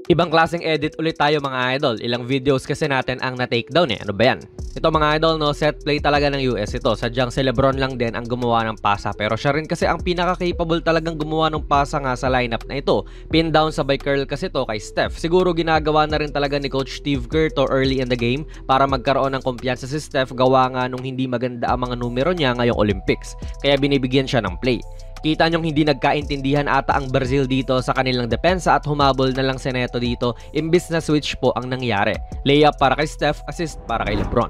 Ibang klaseng edit ulit tayo mga idol. Ilang videos kasi natin ang na-takedown Ano ba yan? Ito mga idol no, set play talaga ng US ito. Sadyang si Lebron lang din ang gumawa ng pasa. Pero siya rin kasi ang pinaka-capable talagang gumawa ng pasa nga sa lineup na ito. Pin down sabay curl kasi to kay Steph. Siguro ginagawa na rin talaga ni Coach Steve Kerr to early in the game para magkaroon ng kumpiyansa si Steph gawa nga nung hindi maganda ang mga numero niya ngayong Olympics. Kaya binibigyan siya ng play. Kita nyong hindi nagkaintindihan ata ang Brazil dito sa kanilang depensa at humabol na lang si Neto dito imbis na switch po ang nangyari. Layup para kay Steph, assist para kay Lebron.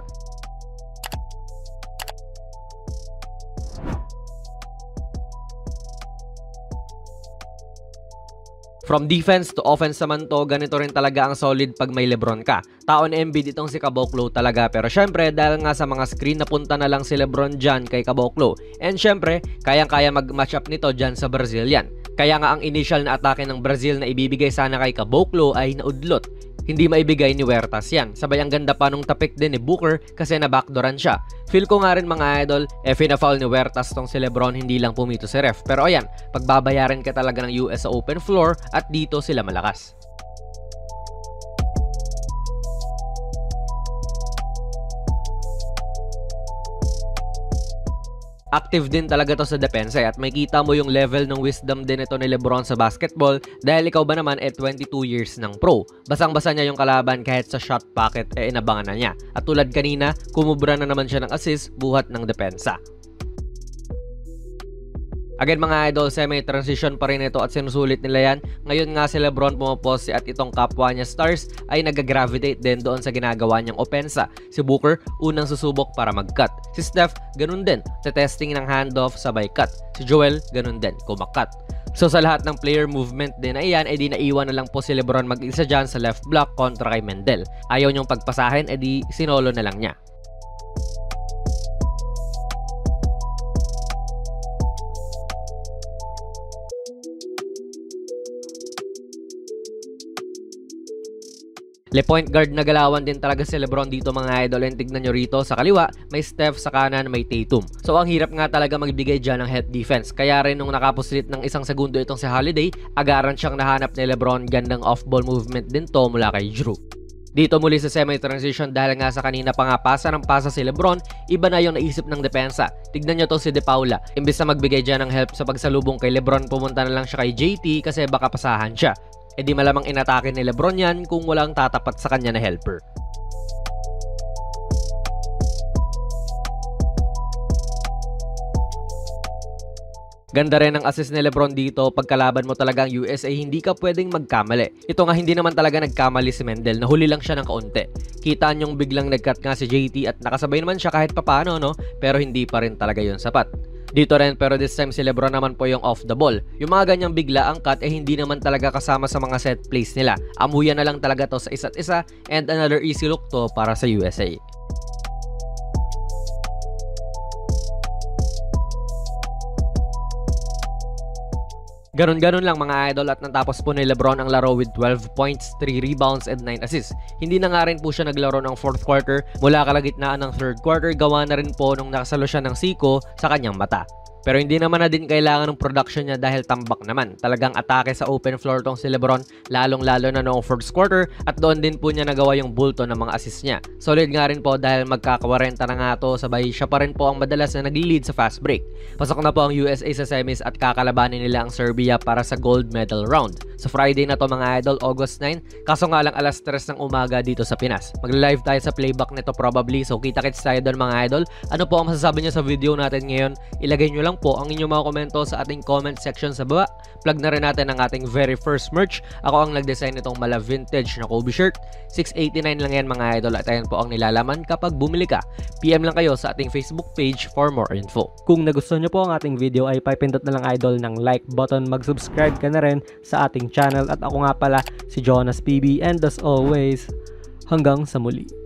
From defense to offense naman to, ganito rin talaga ang solid pag may Lebron ka. Taon Embiid itong si Caboclo talaga, pero syempre dahil nga sa mga screen napunta na lang si Lebron dyan kay Caboclo. And syempre, kayang-kaya mag-match up nito dyan sa Brazilian. Kaya nga ang initial na atake ng Brazil na ibibigay sana kay Caboclo ay naudlot. Hindi maibigay ni Huertas yan. Sabay ang ganda pa nung tapik din ni Booker kasi na-backdooran siya. Feel ko nga rin mga idol, fina-foul ni Huertas tong si Lebron, hindi lang pumito si ref. Pero ayan, pagbabayaran ka talaga ng US sa open floor at dito sila malakas. Active din talaga to sa depensa at makita mo yung level ng wisdom din ito ni Lebron sa basketball dahil ikaw ba naman 22 years ng pro. Basang-basa niya yung kalaban kahit sa shot pocket inabangan na niya. At tulad kanina, kumubra na naman siya ng assist buhat ng depensa. Again mga idol, semi-transition pa rin ito at sinusulit nila yan. Ngayon nga si Lebron pumapose at itong kapwa niya stars ay nag-gravitate din doon sa ginagawa niyang opensa. Si Booker, unang susubok para mag-cut. Si Steph, ganun din. Sa testing ng handoff, sabay cut. Si Joel, ganun din, kumakat. So sa lahat ng player movement din ay yan, edi naiwan na lang po si Lebron mag-isa dyan sa left block kontra kay Mendel. Ayaw niyong pagpasahin, edi sinolo na lang niya. Le point guard na galawan din talaga si Lebron dito mga idol, and tignan nyo rito sa kaliwa may Steph, sa kanan may Tatum. So ang hirap nga talaga magbigay dyan ng help defense, kaya rin nung nakapuslit ng isang segundo itong si Holiday, agaran siyang nahanap ni Lebron. Gandang off-ball movement din to mula kay Drew. Dito muli sa semi-transition dahil nga sa kanina pa nga pasa ng pasa si Lebron, iba na yung naisip ng depensa. Tignan nyo to si De Paula, imbis na magbigay dyan ng help sa pagsalubong kay Lebron, pumunta na lang siya kay JT kasi baka pasahan siya. E di malamang inatake ni Lebron yan kung walang tatapat sa kanya na helper. Ganda rin ang assist ni Lebron dito. Pagkalaban mo talaga ang USA, hindi ka pwedeng magkamali. Ito nga hindi naman talaga nagkamali si Mendel, nahuli lang siya ng kaunti. Kita nyong biglang nag-cut nga si JT at nakasabay naman siya kahit papano, no? Pero hindi pa rin talaga yun sapat. Dito rin, pero this time si Lebron naman po yung off the ball. Yung mga ganyang bigla ang cut hindi naman talaga kasama sa mga set plays nila. Amuyan na lang talaga to sa isa't isa, and another easy look to para sa USA. Ganon-ganon lang mga idol, at natapos po ni Lebron ang laro with 12 points, 3 rebounds, and 9 assists. Hindi na nga rin po siya naglaro ng 4th quarter. Mula kalagitnaan ng 3rd quarter, gawa na rin po nung nakasalo siya ng siko sa kanyang mata. Pero hindi naman na din kailangan ng production niya dahil tambak naman. Talagang atake sa open floor tong si Lebron, lalong-lalo na noong 1st quarter, at doon din po niya nagawa yung bulto ng mga assist niya. Solid nga rin po dahil magkakawarenta na nga to, sabay siya pa rin po ang madalas na nag-lead sa fast break. Pasok na po ang USA sa semis at kakalabanin nila ang Serbia para sa gold medal round. Sa Friday na to mga idol, August 9, kaso nga lang alas 3 ng umaga dito sa Pinas. Mag-live tayo sa playback nito probably, so kita-kits tayo doon mga idol. Ano po ang masasabi niyo sa video natin ngayon? Ilagay nyo lang po ang inyong mga komento sa ating comment section sa baba. Plug na rin natin ang ating very first merch. Ako ang nag-design nitong mala vintage na Kobe shirt. $6.89 lang yan mga idol, at ayan po ang nilalaman kapag bumili ka. PM lang kayo sa ating Facebook page for more info. Kung nagustuhan nyo po ang ating video ay pipindot na lang idol ng like button, mag-subscribe ka na rin sa ating channel, at ako nga pala si Jonas PB, and as always, hanggang sa muli.